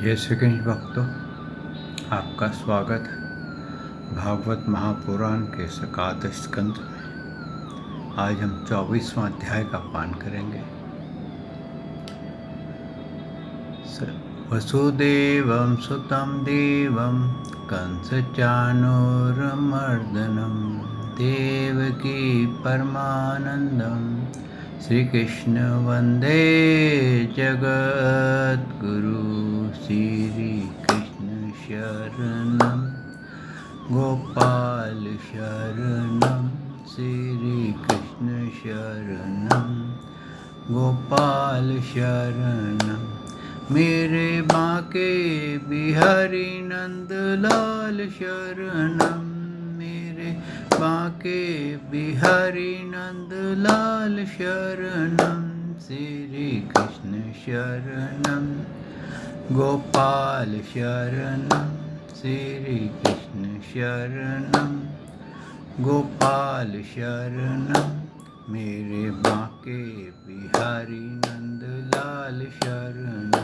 जय श्री कृष्ण भक्तों, आपका स्वागत है भागवत महापुराण के एकादश स्कंद में। आज हम 24वां अध्याय का पान करेंगे। वसुदेवं सुतं देवं कंसचाणूरमर्दनं देवकी परमानन्दं श्रीकृष्ण वन्दे जगद्गुरु। श्रीकृष्ण शरणं गोपाल शरणं श्रीकृष्ण शरणं गोपाल शरणं मेरे बांके बिहारी नंदलाल शरणं मेरे बांके बिहारी नंदलाल शरणं श्री कृष्ण शरणं गोपाल शरणं श्री कृष्ण शरणं गोपाल शरणं मेरे बांके बिहारी नंदलाल शरणं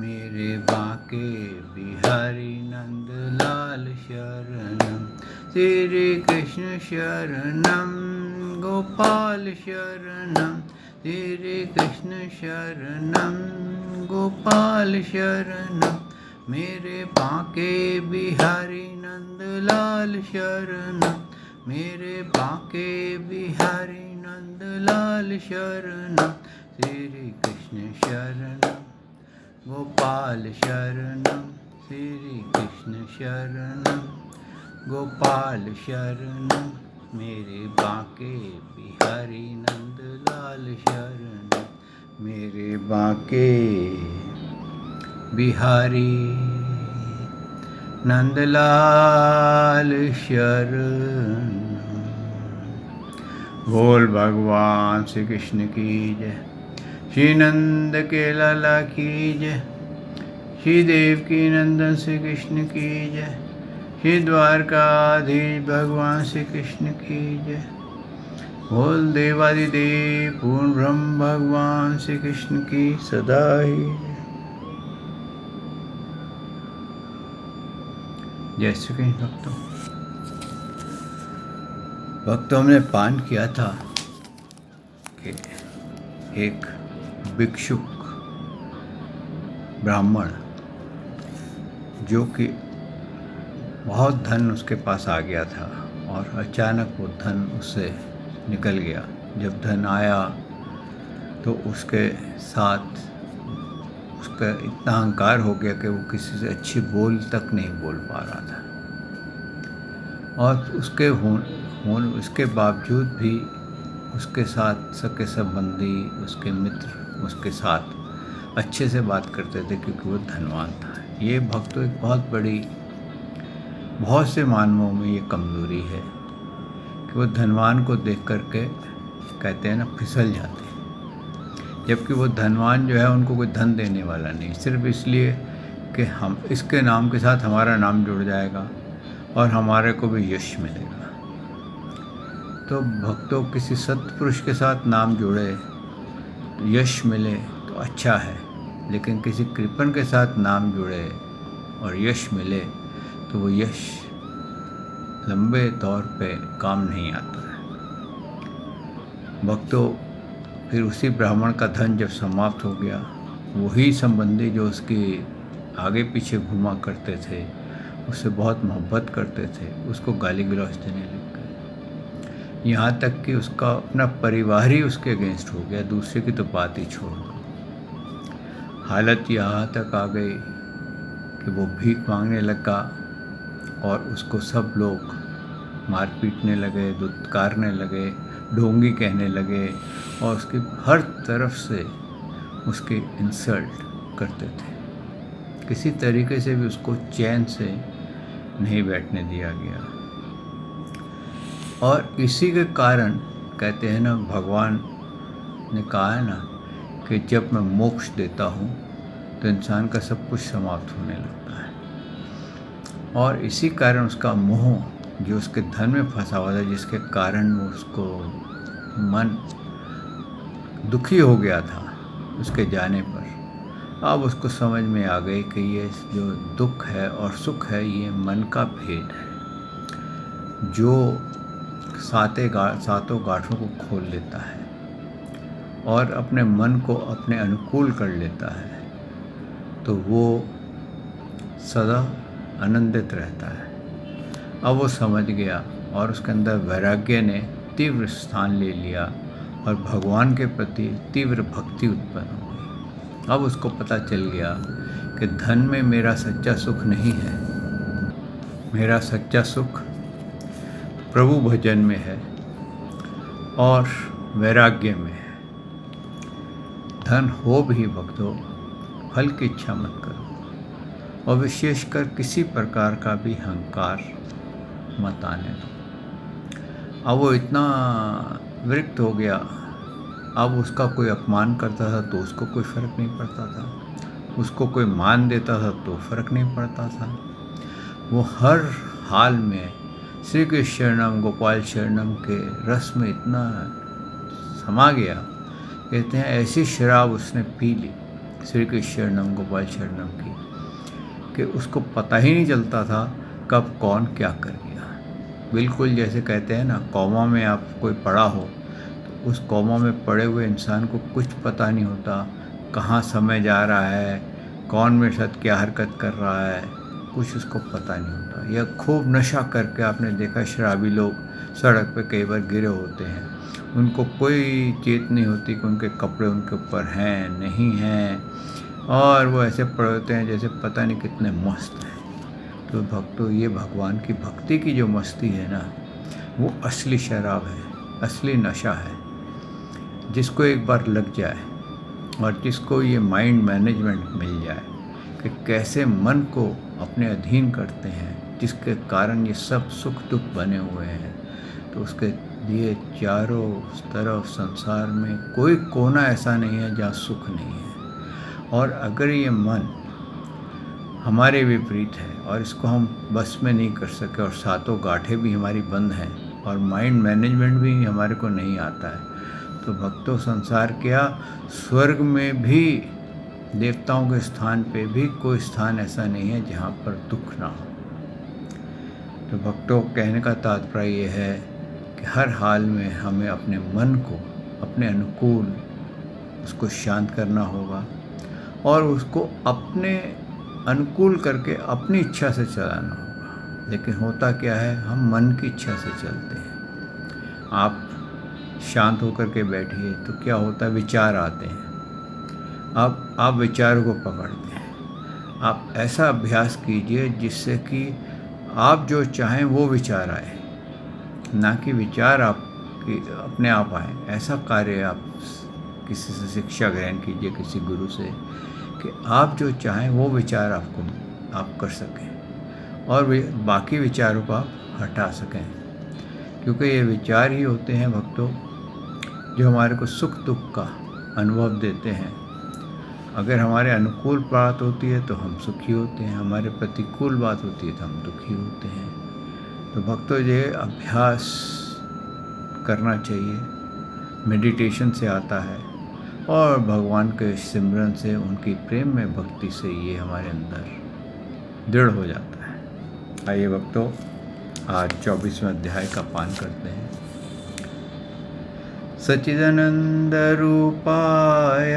मेरे बांके बिहारी नंदलाल शरणं श्री कृष्ण शरणं गोपाल शरणं श्री कृष्ण शरणं गोपाल शरणं मेरे बांके बिहारी नंदलाल शरणं मेरे बांके बिहारी नंदलाल शरणं श्री कृष्ण शरणं गोपाल शरणं श्री कृष्ण शरणं गोपाल शरणं मेरे बांके बिहारी नंदलाल शरणं मेरे बांके बिहारी नंदलाल शरणं। बोल भगवान श्री कृष्ण की जय, श्री नंद के लाला की जय, श्री देवकी नंदन श्री कृष्ण की जय, श्री द्वारकाधीश भगवान श्री कृष्ण की जय। बोल देवादिदेव पूर्ण ब्रह्म भगवान श्री कृष्ण की सदा ही जय श्री कृष्ण। भक्तों ने पान किया था कि एक भिक्षुक ब्राह्मण जो कि बहुत धन उसके पास आ गया था और अचानक वो धन उससे निकल गया। जब धन आया तो उसके साथ उसका इतना अहंकार हो गया कि वो किसी से अच्छी बोल तक नहीं बोल पा रहा था और उसके बावजूद भी उसके साथ सके संबंधी उसके मित्र उसके साथ अच्छे से बात करते थे क्योंकि वो धनवान था। ये भक्तों एक बहुत से मानवों में ये कमज़ोरी है कि वो धनवान को देख करके कहते हैं ना फिसल जाते हैं, जबकि वो धनवान जो है उनको कोई धन देने वाला नहीं, सिर्फ इसलिए कि हम इसके नाम के साथ हमारा नाम जुड़ जाएगा और हमारे को भी यश मिलेगा। तो भक्तों किसी सत्पुरुष के साथ नाम जुड़े यश मिले तो अच्छा है, लेकिन किसी कृपण के साथ नाम जुड़े और यश मिले तो वो यश लंबे तौर पे काम नहीं आता है। भक्तों फिर उसी ब्राह्मण का धन जब समाप्त हो गया, वही संबंधी जो उसके आगे पीछे घुमा करते थे, उससे बहुत मोहब्बत करते थे, उसको गाली गलौज देने लग गए। यहाँ तक कि उसका अपना परिवार ही उसके अगेंस्ट हो गया, दूसरे की तो बात ही छोड़ दो। हालत यहाँ तक आ गई कि वो भीख मांगने लगा और उसको सब लोग मार पीटने लगे, दुत्कारने लगे, ढोंगी कहने लगे और उसकी हर तरफ से उसके इंसल्ट करते थे। किसी तरीके से भी उसको चैन से नहीं बैठने दिया गया और इसी के कारण कहते हैं ना, भगवान ने कहा है ना कि जब मैं मोक्ष देता हूँ तो इंसान का सब कुछ समाप्त होने लगता है। और इसी कारण उसका मोह जो उसके धन में फंसा हुआ था, जिसके कारण वो उसको मन दुखी हो गया था उसके जाने पर, अब उसको समझ में आ गई कि ये जो दुख है और सुख है ये मन का भेद है, जो सातों गांठों को खोल लेता है और अपने मन को अपने अनुकूल कर लेता है, तो वो सदा आनंदित रहता है। अब वो समझ गया और उसके अंदर वैराग्य ने तीव्र स्थान ले लिया और भगवान के प्रति तीव्र भक्ति उत्पन्न हो गई। अब उसको पता चल गया कि धन में मेरा सच्चा सुख नहीं है, मेरा सच्चा सुख प्रभु भजन में है और वैराग्य में है। धन हो भी भक्तों, फल की इच्छा मत करो और विशेषकर किसी प्रकार का भी अहंकार मत आने दो। अब वो इतना विरक्त हो गया, अब उसका कोई अपमान करता था तो उसको कोई फर्क नहीं पड़ता था, उसको कोई मान देता था तो फर्क नहीं पड़ता था। वो हर हाल में श्री कृष्ण शरणम गोपाल शरणम के रस में इतना समा गया, कहते हैं ऐसी शराब उसने पी ली श्री कृष्ण शरणम गोपाल शरणम की कि उसको पता ही नहीं चलता था कब कौन क्या कर गया। बिल्कुल जैसे कहते हैं ना, कौमा में आप कोई पड़ा हो तो उस कौमा में पड़े हुए इंसान को कुछ पता नहीं होता कहाँ समय जा रहा है, कौन मेरे साथ क्या हरकत कर रहा है, कुछ उसको पता नहीं होता। या खूब नशा करके आपने देखा शराबी लोग सड़क पे कई बार गिरे होते हैं, उनको कोई चेत नहीं होती कि उनके कपड़े उनके ऊपर हैं नहीं हैं, और वो ऐसे पड़े होते हैं जैसे पता नहीं कितने मस्त हैं। तो भक्तों, ये भगवान की भक्ति की जो मस्ती है ना, वो असली शराब है, असली नशा है। जिसको एक बार लग जाए और जिसको ये माइंड मैनेजमेंट मिल जाए कि कैसे मन को अपने अधीन करते हैं, जिसके कारण ये सब सुख दुख बने हुए हैं, तो उसके लिए चारों तरफ संसार में कोई कोना ऐसा नहीं है जहाँ सुख नहीं है। और अगर ये मन हमारे विपरीत है और इसको हम बस में नहीं कर सके और सातों गांठें भी हमारी बंद हैं और माइंड मैनेजमेंट भी हमारे को नहीं आता है, तो भक्तों संसार क्या, स्वर्ग में भी देवताओं के स्थान पे भी कोई स्थान ऐसा नहीं है जहाँ पर दुख ना हो। तो भक्तों, कहने का तात्पर्य ये है कि हर हाल में हमें अपने मन को अपने अनुकूल उसको शांत करना होगा और उसको अपने अनुकूल करके अपनी इच्छा से चलाना होगा। लेकिन होता क्या है, हम मन की इच्छा से चलते हैं। आप शांत होकर के बैठिए तो क्या होता है, विचार आते हैं, आप विचारों को पकड़ते हैं। आप ऐसा अभ्यास कीजिए जिससे कि आप जो चाहें वो विचार आए, ना कि विचार आपके अपने आप आए। ऐसा कार्य आप किसी से शिक्षा ग्रहण कीजिए, किसी गुरु से, कि आप जो चाहें वो विचार आप कर सकें और बाकी विचारों को आप हटा सकें, क्योंकि ये विचार ही होते हैं भक्तों जो हमारे को सुख दुख का अनुभव देते हैं। अगर हमारे अनुकूल बात होती है तो हम सुखी होते हैं, हमारे प्रतिकूल बात होती है तो हम दुखी होते हैं। तो भक्तों, ये अभ्यास करना चाहिए, मेडिटेशन से आता है और भगवान के सिमरन से, उनकी प्रेम में भक्ति से ये हमारे अंदर दृढ़ हो जाता है। आइए भक्तों, आज 24वें अध्याय का पान करते हैं। सच्चिदानंद रूपाय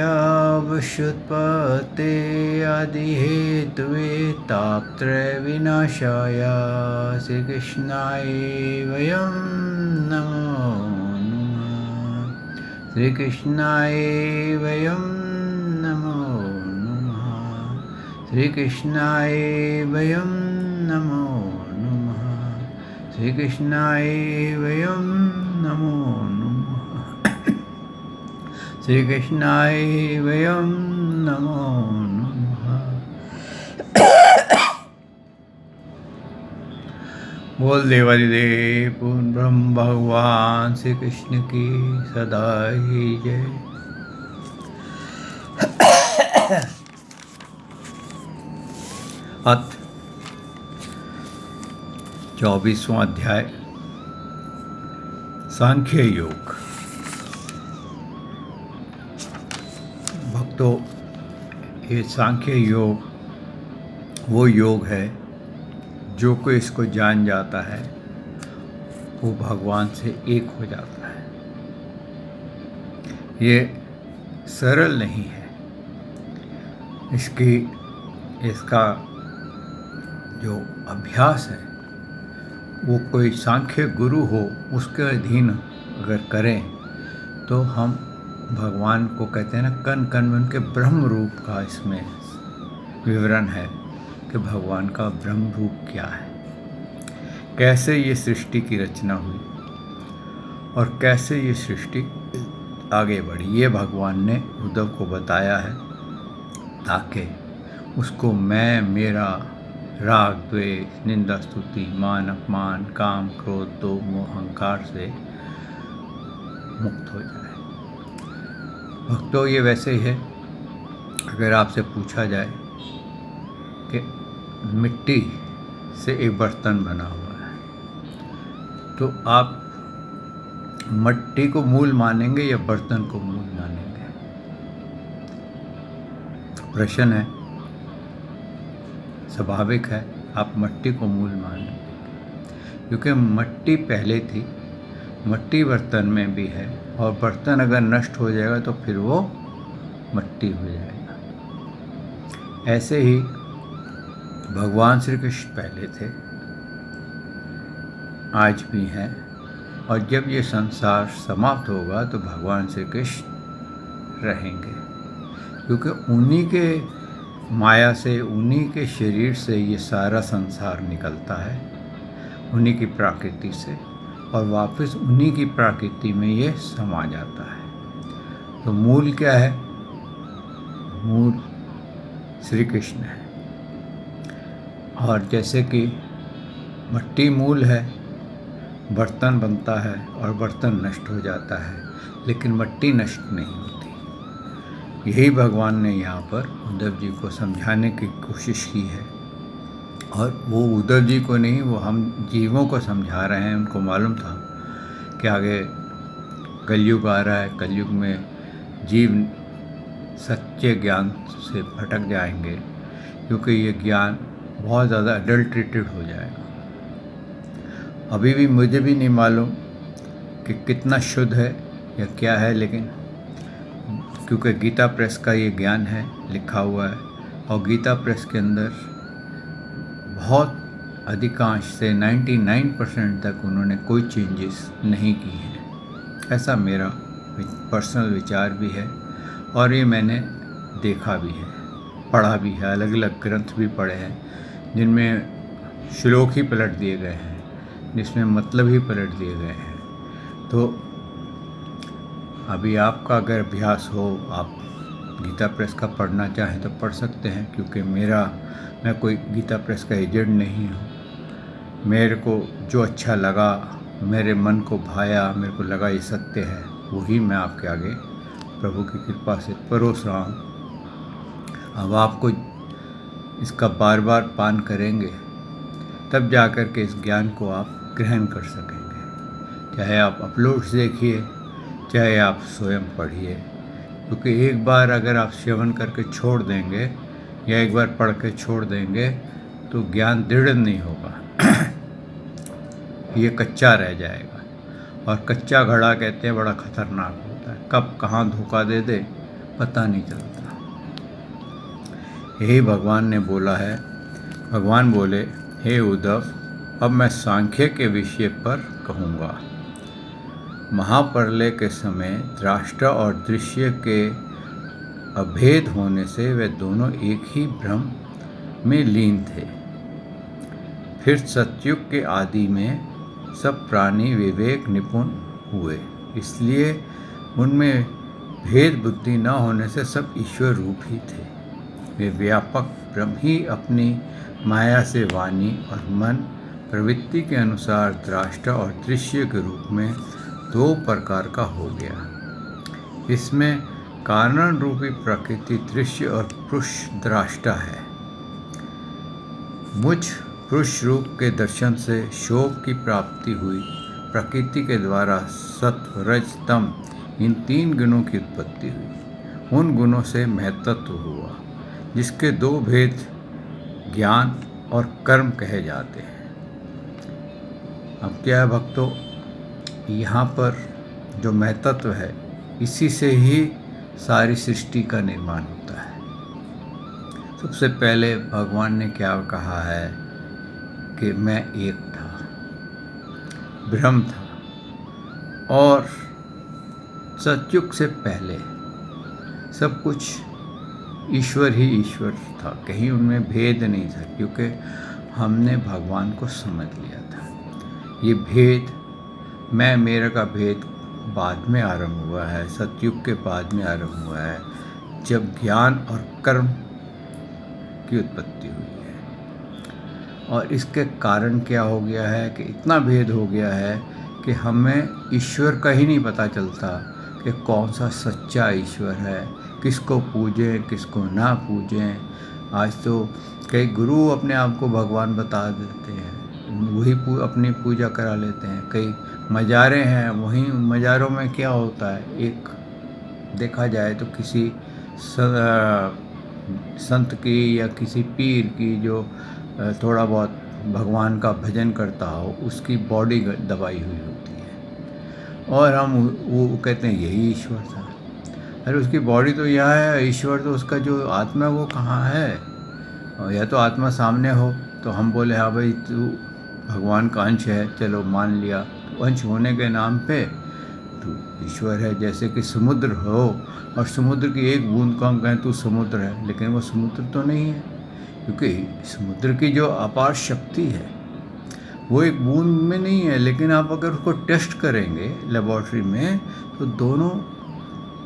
विश्वोत्पत्ते आदि हेतवे तापत्रय विनाशाय श्री कृष्णाय वयं नमो नमः। श्री कृष्णाय वयं नमो नमः। श्री कृष्णाय वयं नमो नमः। श्री कृष्णाय वयं नमो नमः। श्री कृष्णाय वयं नमो नमः। बोल देवादिदेव पूर्ण ब्रह्म भगवान श्री कृष्ण की सदा ही जय। अथ 24वां अध्याय, सांख्य योग। भक्तों, ये सांख्य योग वो योग है जो कोई इसको जान जाता है वो भगवान से एक हो जाता है। ये सरल नहीं है। इसका जो अभ्यास है वो कोई सांख्य गुरु हो उसके अधीन अगर करें तो हम भगवान को कहते हैं ना, कण कण में उनके ब्रह्म रूप का इसमें विवरण है कि भगवान का ब्रह्म रूप क्या है, कैसे ये सृष्टि की रचना हुई और कैसे ये सृष्टि आगे बढ़ी। ये भगवान ने उद्धव को बताया है ताकि उसको मैं, मेरा, राग, द्वेष, निंदा, स्तुति, मान, अपमान, काम, क्रोध, दो, मोह, अहंकार से मुक्त हो जाए। भक्तों, ये वैसे ही है, अगर आपसे पूछा जाए कि मिट्टी से एक बर्तन बना हुआ है तो आप मिट्टी को मूल मानेंगे या बर्तन को मूल मानेंगे? प्रश्न है, स्वाभाविक है, आप मिट्टी को मूल मानेंगे क्योंकि मिट्टी पहले थी, मिट्टी बर्तन में भी है और बर्तन अगर नष्ट हो जाएगा तो फिर वो मिट्टी हो जाएगा। ऐसे ही भगवान श्री कृष्ण पहले थे, आज भी हैं, और जब ये संसार समाप्त होगा तो भगवान श्री कृष्ण रहेंगे क्योंकि उन्हीं के माया से, उन्हीं के शरीर से ये सारा संसार निकलता है, उन्हीं की प्रकृति से, और वापस उन्हीं की प्रकृति में ये समा जाता है। तो मूल क्या है? मूल श्री कृष्ण है। और जैसे कि मिट्टी मूल है, बर्तन बनता है और बर्तन नष्ट हो जाता है, लेकिन मिट्टी नष्ट नहीं होती। यही भगवान ने यहाँ पर उद्धव जी को समझाने की कोशिश की है, और वो उद्धव जी को नहीं, वो हम जीवों को समझा रहे हैं। उनको मालूम था कि आगे कलयुग आ रहा है, कलयुग में जीव सच्चे ज्ञान से भटक जाएंगे क्योंकि ये ज्ञान बहुत ज़्यादा अडल्ट्रेटेड हो जाएगा। अभी भी मुझे भी नहीं मालूम कि कितना शुद्ध है या क्या है, लेकिन क्योंकि गीता प्रेस का ये ज्ञान है, लिखा हुआ है, और गीता प्रेस के अंदर बहुत अधिकांश से 99% तक उन्होंने कोई चेंजेस नहीं की हैं। ऐसा मेरा पर्सनल विचार भी है और ये मैंने देखा भी है, पढ़ा भी है, अलग अलग ग्रंथ भी पढ़े हैं जिनमें श्लोक ही पलट दिए गए हैं, जिसमें मतलब ही पलट दिए गए हैं। तो अभी आपका अगर अभ्यास हो, आप गीता प्रेस का पढ़ना चाहें तो पढ़ सकते हैं, क्योंकि मैं कोई गीता प्रेस का एजेंट नहीं हूँ। मेरे को जो अच्छा लगा, मेरे मन को भाया, मेरे को लगा ये सत्य है, वही मैं आपके आगे प्रभु की कृपा से परोस रहा हूँ। अब आपको इसका बार बार पान करेंगे तब जा कर के इस ज्ञान को आप ग्रहण कर सकेंगे। चाहे आप अपलोड्स देखिए, चाहे आप स्वयं पढ़िए, क्योंकि एक बार अगर आप श्रवण करके छोड़ देंगे या एक बार पढ़ के छोड़ देंगे तो ज्ञान दृढ़ नहीं होगा ये कच्चा रह जाएगा। और कच्चा घड़ा कहते हैं बड़ा खतरनाक होता है, कब कहाँ धोखा दे दे पता नहीं चलता। यही भगवान ने बोला है। भगवान बोले, हे उद्धव, अब मैं सांख्य के विषय पर कहूँगा। महाप्रलय के समय दृष्टा और दृश्य के अभेद होने से वे दोनों एक ही ब्रह्म में लीन थे। फिर सतयुग के आदि में सब प्राणी विवेक निपुण हुए, इसलिए उनमें भेद बुद्धि न होने से सब ईश्वर रूप ही थे। वे व्यापक ब्रह्म ही अपनी माया से वाणी और मन प्रवृत्ति के अनुसार दृष्टा और दृश्य के रूप में दो प्रकार का हो गया। इसमें कारण रूपी प्रकृति दृश्य और पुरुष दृष्टा है। मुझ पुरुष रूप के दर्शन से शोभ की प्राप्ति हुई। प्रकृति के द्वारा सत्व, रज, तम इन तीन गुणों की उत्पत्ति हुई। उन गुणों से महत्त्व हुआ। जिसके दो भेद ज्ञान और कर्म कहे जाते हैं। अब क्या है भक्तों, यहाँ पर जो महतत्व है, इसी से ही सारी सृष्टि का निर्माण होता है। सबसे पहले भगवान ने क्या कहा है कि मैं एक था, ब्रह्म था, और सतयुग से पहले सब कुछ ईश्वर ही ईश्वर था, कहीं उनमें भेद नहीं था, क्योंकि हमने भगवान को समझ लिया था। ये भेद, मैं मेरा का भेद बाद में आरंभ हुआ है, सतयुग के बाद में आरंभ हुआ है, जब ज्ञान और कर्म की उत्पत्ति हुई है। और इसके कारण क्या हो गया है कि इतना भेद हो गया है कि हमें ईश्वर का ही नहीं पता चलता कि कौन सा सच्चा ईश्वर है, किसको पूजें किसको ना पूजें। आज तो कई गुरु अपने आप को भगवान बता देते हैं, वही अपनी पूजा करा लेते हैं। कई मज़ारें हैं, वहीं मज़ारों में क्या होता है, एक देखा जाए तो किसी संत की या किसी पीर की जो थोड़ा बहुत भगवान का भजन करता हो, उसकी बॉडी दबाई हुई होती है, और हम वो कहते हैं यही ईश्वर था। अरे उसकी बॉडी तो यह है, ईश्वर तो उसका जो आत्मा वो कहाँ है। और या तो आत्मा सामने हो तो हम बोले हाँ भाई तू भगवान का अंश है, चलो मान लिया, तो अंश होने के नाम पे तू ईश्वर है। जैसे कि समुद्र हो और समुद्र की एक बूंद को हम कहें तू समुद्र है, लेकिन वो समुद्र तो नहीं है, क्योंकि समुद्र की जो अपार शक्ति है वो एक बूंद में नहीं है। लेकिन आप अगर उसको टेस्ट करेंगे लेबॉर्ट्री में, तो दोनों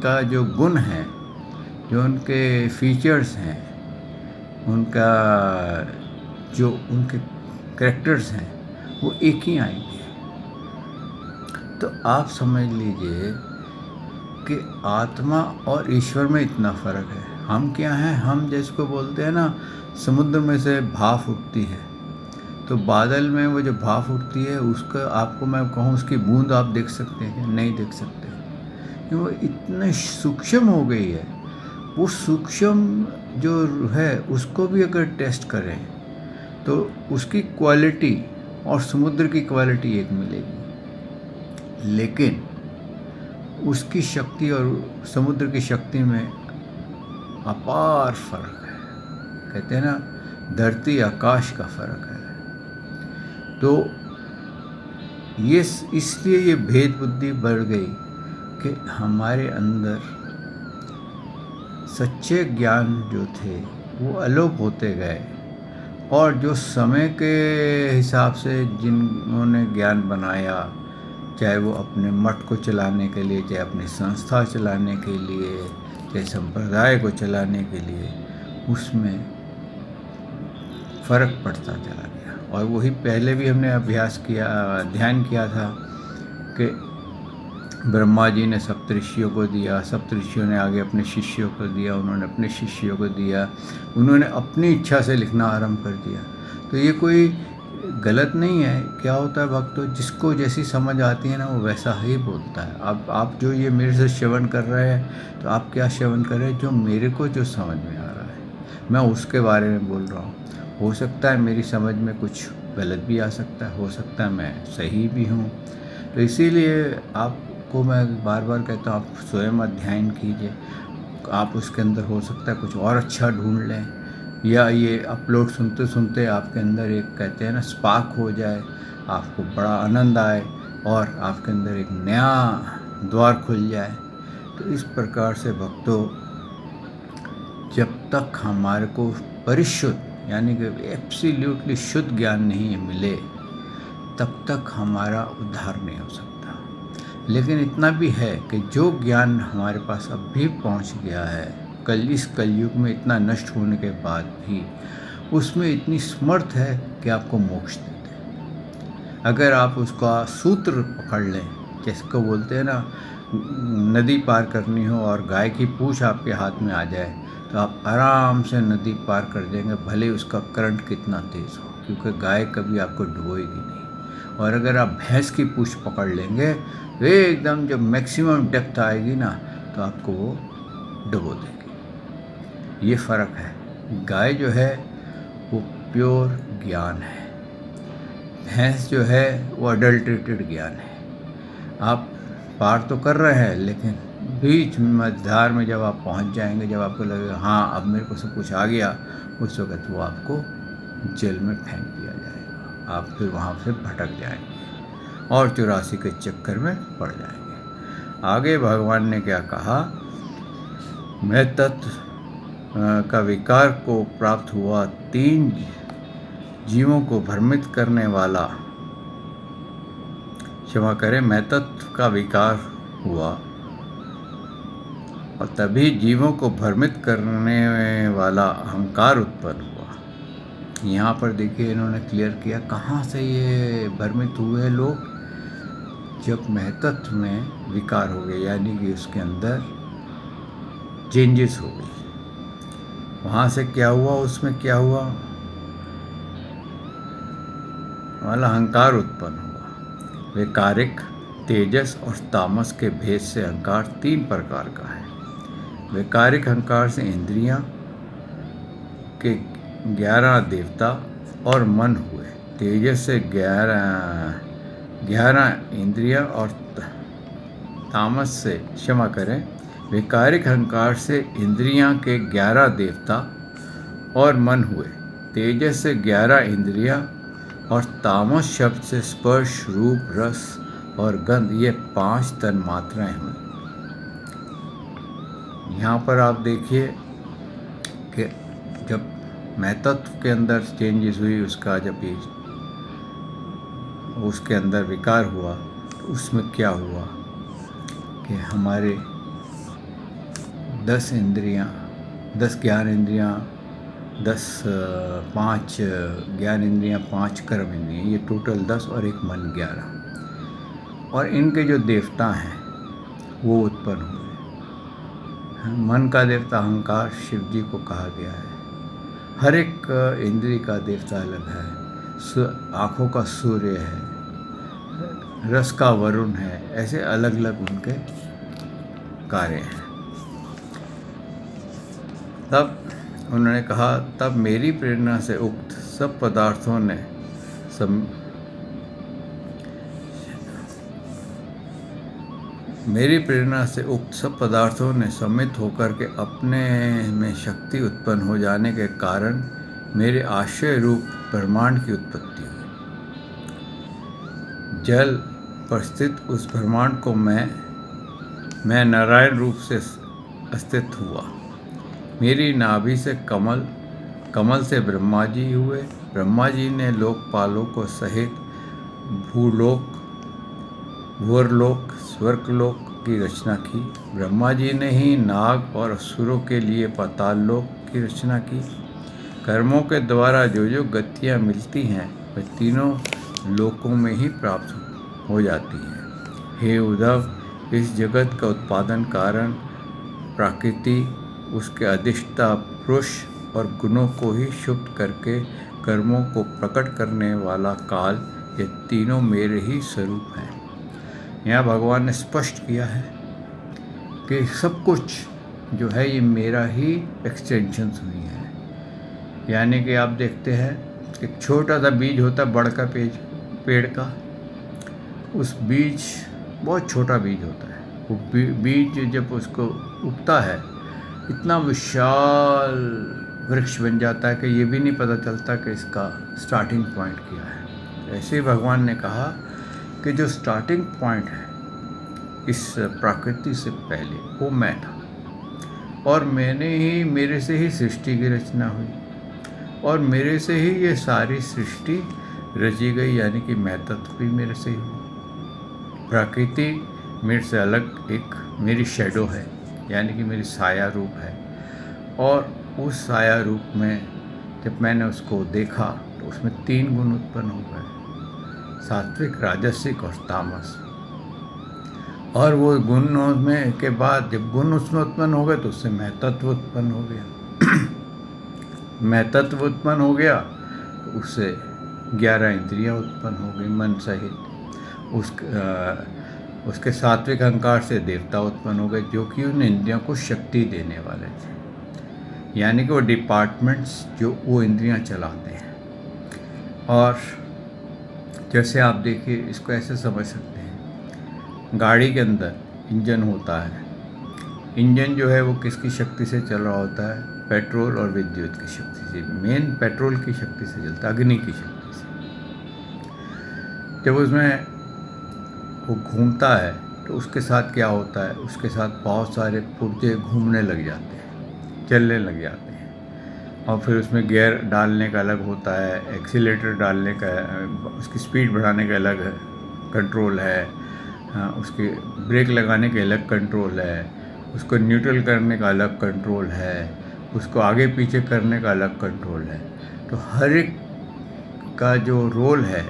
का जो गुण है, जो उनके फीचर्स हैं, उनका जो उनके कैरेक्टर्स हैं, वो एक ही आएंगे। तो आप समझ लीजिए कि आत्मा और ईश्वर में इतना फ़र्क है। हम क्या हैं, हम जिसको बोलते हैं ना, समुद्र में से भाप उठती है, तो बादल में वो जो भाप उठती है उसका आपको मैं कहूँ उसकी बूंद आप देख सकते हैं? नहीं देख सकते, क्योंकि वो इतने सूक्ष्म हो गई है। वो सूक्ष्म जो है उसको भी अगर टेस्ट करें तो उसकी क्वालिटी और समुद्र की क्वालिटी एक मिलेगी, लेकिन उसकी शक्ति और समुद्र की शक्ति में अपार फर्क है। कहते हैं ना, धरती आकाश का फर्क है। तो ये इसलिए ये भेद बुद्धि बढ़ गई कि हमारे अंदर सच्चे ज्ञान जो थे वो अलोप होते गए, और जो समय के हिसाब से जिन्होंने ज्ञान बनाया, चाहे वो अपने मठ को चलाने के लिए, चाहे अपनी संस्था चलाने के लिए, चाहे संप्रदाय को चलाने के लिए, उसमें फ़र्क पड़ता चला गया। और वही पहले भी हमने अभ्यास किया, ध्यान किया था कि ब्रह्मा जी ने सप्तऋषियों को दिया, सप्तऋषियों ने आगे अपने शिष्यों को दिया, उन्होंने अपने शिष्यों को दिया, उन्होंने अपनी इच्छा से लिखना आरंभ कर दिया। तो ये कोई गलत नहीं है। क्या होता है भक्तों, जिसको जैसी समझ आती है ना वो वैसा ही बोलता है। अब आप जो ये मेरे से श्रवण कर रहे हैं, तो आप क्या श्रवण कर रहे हैं? जो मेरे को जो समझ में आ रहा है मैं उसके बारे में बोल रहा हूँ। हो सकता है मेरी समझ में कुछ गलत भी आ सकता है, हो सकता है मैं सही भी हूँ। तो इसीलिए आपको मैं बार बार कहता हूँ, आप स्वयं अध्ययन कीजिए। आप उसके अंदर हो सकता है कुछ और अच्छा ढूंढ लें, या ये अपलोड सुनते सुनते आपके अंदर एक कहते हैं ना स्पार्क हो जाए, आपको बड़ा आनंद आए और आपके अंदर एक नया द्वार खुल जाए। तो इस प्रकार से भक्तों, जब तक हमारे को परिशुद्ध यानी कि एब्सोल्युटली शुद्ध ज्ञान नहीं मिले, तब तक हमारा उद्धार नहीं हो सकता। लेकिन इतना भी है कि जो ज्ञान हमारे पास अब भी पहुंच गया है, इस कलयुग में इतना नष्ट होने के बाद भी, उसमें इतनी समर्थ है कि आपको मोक्ष दे दे। अगर आप उसका सूत्र पकड़ लें, जिसको बोलते हैं ना, नदी पार करनी हो और गाय की पूँछ आपके हाथ में आ जाए, तो आप आराम से नदी पार कर देंगे, भले उसका करंट कितना तेज़ हो, क्योंकि गाय कभी आपको डुबोएगी नहीं। और अगर आप भैंस की पूँछ पकड़ लेंगे तो एकदम जब मैक्सिमम डेप्थ आएगी ना, तो आपको वो डुबो देगी। ये फ़र्क है। गाय जो है वो प्योर ज्ञान है, भैंस जो है वो अडल्ट्रेटेड ज्ञान है। आप पार तो कर रहे हैं, लेकिन बीच मझधार में जब आप पहुंच जाएंगे, जब आपको लगेगा हाँ अब मेरे को सब कुछ आ गया, उस वक़्त वो आपको जेल में फेंक दिया जाएगा। आप फिर वहाँ से भटक जाएंगे और 84 के चक्कर में पड़ जाएंगे। आगे भगवान ने क्या कहा, मैं तत्व का विकार को प्राप्त हुआ, 3 जीवों को भ्रमित करने वाला, क्षमा करें, मैं तत्व का विकार हुआ और तभी जीवों को भ्रमित करने वाला अहंकार उत्पन्न हुआ। यहाँ पर देखिए इन्होंने क्लियर किया कहाँ से ये भ्रमित हुए लोग, जब महतत्व में विकार हो गया, यानी कि उसके अंदर चेंजेस हो गई। वहाँ से क्या हुआ, उसमें क्या हुआ, वाला अहंकार उत्पन्न हुआ। वैकारिक, तेजस और तामस के भेद से अहंकार 3 प्रकार का है। वैकारिक अहंकार से इंद्रियां के 11 देवता और मन हुए। तेजस से 11 इंद्रियां और तामस से, क्षमा करें, वैकारिक अहंकार से इंद्रियां के 11 देवता और मन हुए। तेजस से 11 इंद्रियां और तामस शब्द से स्पर्श, रूप, रस और गंध, ये 5 तन मात्राएं हुई। यहाँ पर आप देखिए कि जब महतत्व के अंदर चेंजेस हुई, उसका जब ये उसके अंदर विकार हुआ, तो उसमें क्या हुआ कि हमारे 10 इंद्रियाँ, 10 ज्ञान इंद्रियाँ, 5 ज्ञान इंद्रियाँ, 5 कर्म इंद्रियाँ, ये टोटल 10 और एक मन 11, और इनके जो देवता हैं वो उत्पन्न हुए। मन का देवता अहंकार शिव जी को कहा गया है। हर एक इंद्रिय का देवता अलग है। आँखों का सूर्य है, रस का वरुण है, ऐसे अलग अलग उनके कार्य हैं। तब उन्होंने कहा, तब मेरी प्रेरणा से उक्त सब पदार्थों ने मेरी प्रेरणा से उक्त सब पदार्थों ने सम्मिलित होकर के अपने में शक्ति उत्पन्न हो जाने के कारण मेरे आश्रय रूप ब्रह्मांड की उत्पत्ति हुई। जल पर स्थित उस ब्रह्मांड को मैं नारायण रूप से अस्तित्व हुआ। मेरी नाभि से कमल से ब्रह्मा जी हुए। ब्रह्मा जी ने लोकपालों को सहित भूलोक, भूरलोक, स्वर्गलोक की रचना की। ब्रह्मा जी ने ही नाग और असुरों के लिए पाताल लोक की रचना की। कर्मों के द्वारा जो जो गतियाँ मिलती हैं वे तीनों लोकों में ही प्राप्त हो जाती हैं। हे उद्धव, इस जगत का उत्पादन कारण प्रकृति, उसके अधिष्ठा पुरुष और गुणों को ही शुद्ध करके कर्मों को प्रकट करने वाला काल, ये तीनों मेरे ही स्वरूप हैं। यहाँ भगवान ने स्पष्ट किया है कि सब कुछ जो है ये मेरा ही एक्सटेंशंस हुई है। यानी कि आप देखते हैं कि छोटा सा बीज होता है बड़का पेड़ का, उस बीज, बहुत छोटा बीज होता है, वो बीज जब उसको उगता है इतना विशाल वृक्ष बन जाता है कि ये भी नहीं पता चलता कि इसका स्टार्टिंग पॉइंट क्या है। ऐसे ही भगवान ने कहा कि जो स्टार्टिंग पॉइंट है इस प्रकृति से पहले वो मैं था, और मेरे से ही सृष्टि की रचना हुई, और मेरे से ही ये सारी सृष्टि रची गई, यानी कि मैं तत्व भी मेरे से ही हूँ। प्रकृति मेरे से अलग एक मेरी शैडो है, यानी कि मेरी साया रूप है, और उस साया रूप में जब मैंने उसको देखा तो उसमें 3 गुण उत्पन्न हो गए, सात्विक, राजसिक और तामस। और वो गुणों में के बाद जब गुण उसमें उत्पन्न हो गए तो उससे मैं तत्व उत्पन्न हो गया। मैं तत्व उत्पन्न हो गया तो उससे 11 इंद्रियां उत्पन्न हो गई मन सहित। उसके सात्विक अहंकार से देवता उत्पन्न हो गए, जो कि उन इंद्रियों को शक्ति देने वाले थे। यानी कि वो डिपार्टमेंट्स जो वो इंद्रियां चलाते हैं। और जैसे आप देखिए, इसको ऐसे समझ सकते हैं, गाड़ी के अंदर इंजन होता है। इंजन जो है वो किसकी शक्ति से चल रहा होता है? पेट्रोल और विद्युत की शक्ति से। मेन पेट्रोल की शक्ति से चलता है, अग्नि की शक्ति से। जब उसमें वो घूमता है तो उसके साथ क्या होता है? उसके साथ बहुत सारे पुर्जे घूमने लग जाते हैं, चलने लग जाते हैं। और फिर उसमें गियर डालने का अलग होता है, एक्सीलेटर डालने का, उसकी स्पीड बढ़ाने का अलग कंट्रोल है, उसके ब्रेक लगाने के अलग कंट्रोल है, उसको न्यूट्रल करने का अलग कंट्रोल है, उसको आगे पीछे करने का अलग कंट्रोल है। तो हर एक का जो रोल है,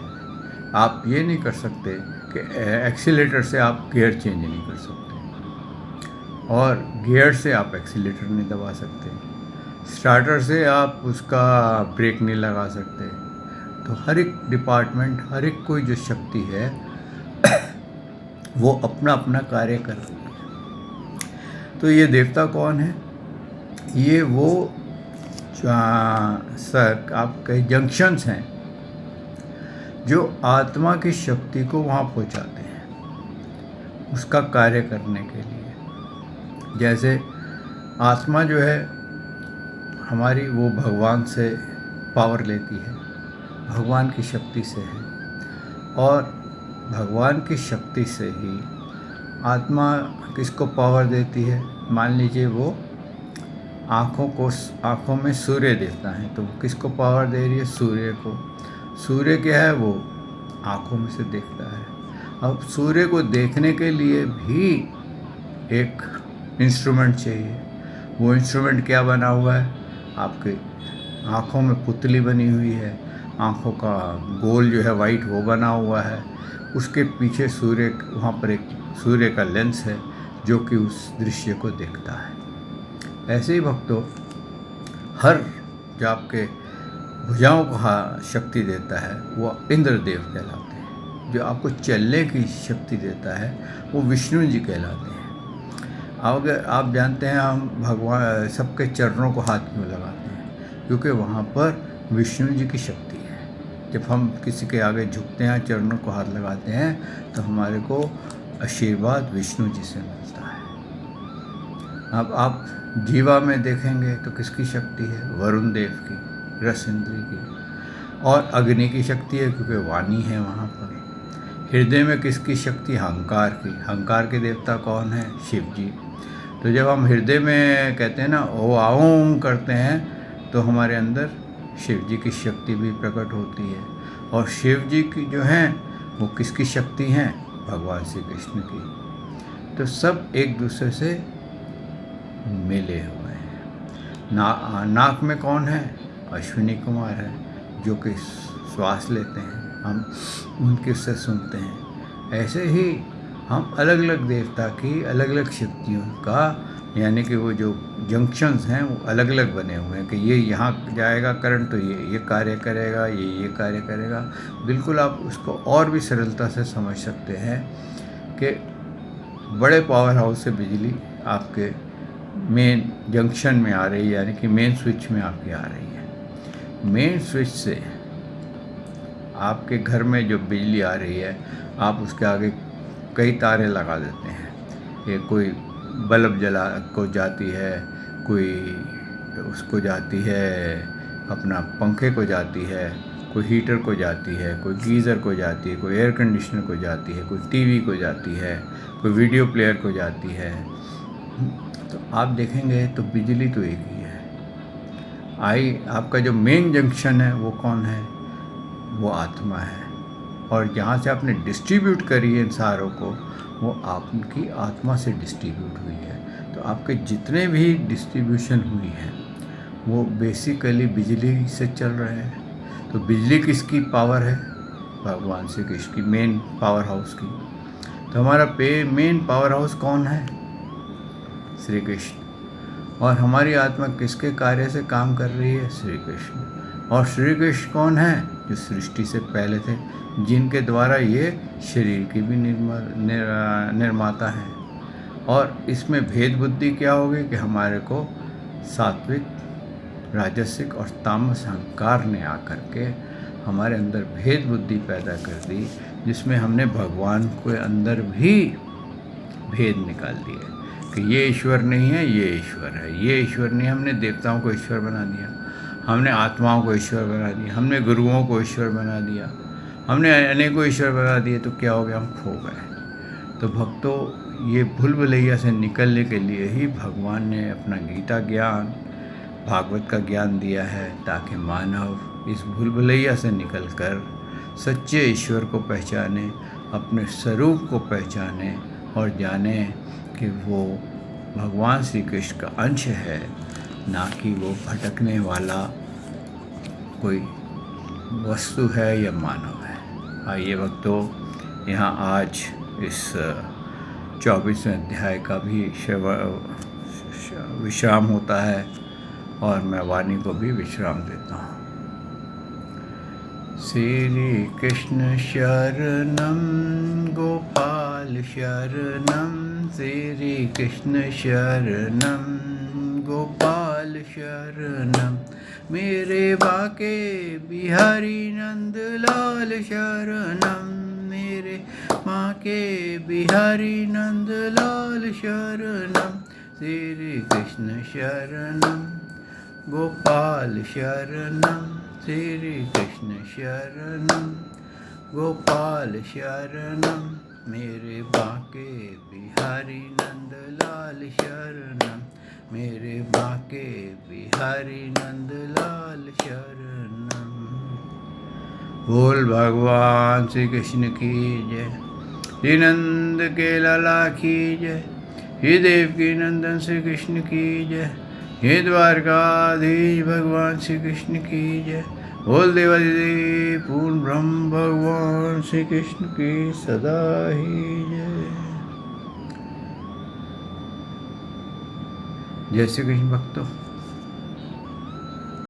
आप ये नहीं कर सकते कि एक्सीलेटर से आप गियर चेंज नहीं कर सकते, और गियर से आप एक्सीलेटर नहीं दबा सकते, स्टार्टर से आप उसका ब्रेक नहीं लगा सकते। तो हर एक डिपार्टमेंट, हर एक कोई जो शक्ति है वो अपना अपना कार्य कर रही है। तो ये देवता कौन है? ये वो सर आपके जंक्शंस हैं जो आत्मा की शक्ति को वहाँ पहुँचाते हैं उसका कार्य करने के लिए। जैसे आत्मा जो है हमारी, वो भगवान से पावर लेती है, भगवान की शक्ति से है, और भगवान की शक्ति से ही आत्मा किसको पावर देती है? मान लीजिए वो आँखों में सूर्य देता है, तो वो किसको पावर दे रही है? सूर्य को। सूर्य क्या है? वो आँखों में से देखता है। अब सूर्य को देखने के लिए भी एक इंस्ट्रूमेंट चाहिए। वो इंस्ट्रूमेंट क्या बना हुआ है? आपके आँखों में पुतली बनी हुई है, आँखों का गोल जो है वाइट वो बना हुआ है, उसके पीछे सूर्य, वहाँ पर एक सूर्य का लेंस है जो कि उस दृश्य को देखता है। ऐसे ही भक्तों, हर जो आपके भुजाओं को शक्ति देता है वो इंद्रदेव कहलाते हैं। जो आपको चलने की शक्ति देता है वो विष्णु जी कहलाते हैं। अगर आप जानते हैं, हम भगवान सबके चरणों को हाथ क्यों लगाते हैं? क्योंकि वहाँ पर विष्णु जी की शक्ति है। जब हम किसी के आगे झुकते हैं, चरणों को हाथ लगाते हैं, तो हमारे को आशीर्वाद विष्णु जी से मिलता है। अब आप जीवा में देखेंगे तो किसकी शक्ति है? वरुण देव की, रस इंद्री की। और अग्नि की शक्ति है क्योंकि वाणी है वहाँ पर। हृदय में किसकी शक्ति? अहंकार की। अहंकार के देवता कौन है? शिव जी। तो जब हम हृदय में कहते हैं ना, ओ आओं करते हैं, तो हमारे अंदर शिव जी की शक्ति भी प्रकट होती है। और शिव जी की जो हैं वो किसकी शक्ति हैं? भगवान श्री कृष्ण की। तो सब एक दूसरे से मिले हुए हैं। नाक में कौन है? अश्विनी कुमार है, जो कि श्वास लेते हैं, हम उनके उससे सुनते हैं। ऐसे ही हम अलग अलग देवता की अलग अलग शक्तियों का, यानी कि वो जो जंक्शंस हैं वो अलग अलग बने हुए हैं कि ये यहाँ जाएगा करंट तो ये कार्य करेगा, ये कार्य करेगा। बिल्कुल आप उसको और भी सरलता से समझ सकते हैं कि बड़े पावर हाउस से बिजली आपके मेन जंक्शन में आ रही है, यानी कि मेन स्विच में आपकी आ रही है। मेन स्विच से आपके घर में जो बिजली आ रही है, आप उसके आगे कई तारें लगा देते हैं। ये कोई बल्ब जला को जाती है, कोई उसको जाती है, अपना पंखे को जाती है, कोई हीटर को जाती है, कोई गीज़र को जाती है, कोई एयर कंडीशनर को जाती है, कोई टीवी को जाती है, कोई वीडियो प्लेयर को जाती है। तो आप देखेंगे तो बिजली तो एक ही है। आपका जो मेन जंक्शन है वो कौन है? वो आत्मा है। और जहाँ से आपने डिस्ट्रीब्यूट करी है इन सारों को, वो आपकी आत्मा से डिस्ट्रीब्यूट हुई है। तो आपके जितने भी डिस्ट्रीब्यूशन हुई है वो बेसिकली बिजली से चल रहे हैं। तो बिजली किसकी पावर है? भगवान श्री कृष्ण की, मेन पावर हाउस की। तो हमारा मेन पावर हाउस कौन है? श्री कृष्ण। और हमारी आत्मा किसके कार्य से काम कर रही है? श्री कृष्ण। और श्री कृष्ण कौन है? जो सृष्टि से पहले थे, जिनके द्वारा ये शरीर की भी निर्माता है। और इसमें भेद बुद्धि क्या होगी कि हमारे को सात्विक राजसिक और तामस अहंकार ने आकर के हमारे अंदर भेद बुद्धि पैदा कर दी, जिसमें हमने भगवान के अंदर भी भेद निकाल दिया कि ये ईश्वर नहीं है, ये ईश्वर है, ये ईश्वर नहीं। हमने देवताओं को ईश्वर बना दिया, हमने आत्माओं को ईश्वर बना दिया, हमने गुरुओं को ईश्वर बना दिया, हमने अनेकों ईश्वर बना दिए। तो क्या हो गया? हम खो गए। तो भक्तों, ये भूल भुलैया से निकलने के लिए ही भगवान ने अपना गीता ज्ञान, भागवत का ज्ञान दिया है, ताकि मानव इस भूल भुलैया से निकलकर सच्चे ईश्वर को पहचाने, अपने स्वरूप को पहचाने और जाने कि वो भगवान श्री कृष्ण का अंश है, ना कि वो भटकने वाला कोई वस्तु है या मानव है। आइए भक्तों, यहाँ आज इस 24वें अध्याय का भी विश्राम होता है और मैं वाणी को भी विश्राम देता हूँ। श्री कृष्ण शरणम गोपाल शरणम, श्री कृष्ण शरणम गोपाल शरणम, मेरे बाके बिहारी नंद लाल शरणम, मेरे बाके बिहारी नंद लाल शरणम, श्री कृष्ण शरणम गोपाल शरणम, श्री कृष्ण शरणम गोपाल शरणम, मेरे बाके बिहारी नंद लाल शरणम, मेरे बाके बिहारी नंद लाल शरणम। बोल भगवान श्री कृष्ण की जय, श्री नंद के लाला की जय, श्री देवकी नंदन श्री कृष्ण की जय, हे द्वारकाधीश भगवान श्री कृष्ण की जय। बोल देवादिदेव पूर्ण ब्रह्म भगवान श्री कृष्ण की सदा ही जय। जय श्री कृष्ण भक्तों।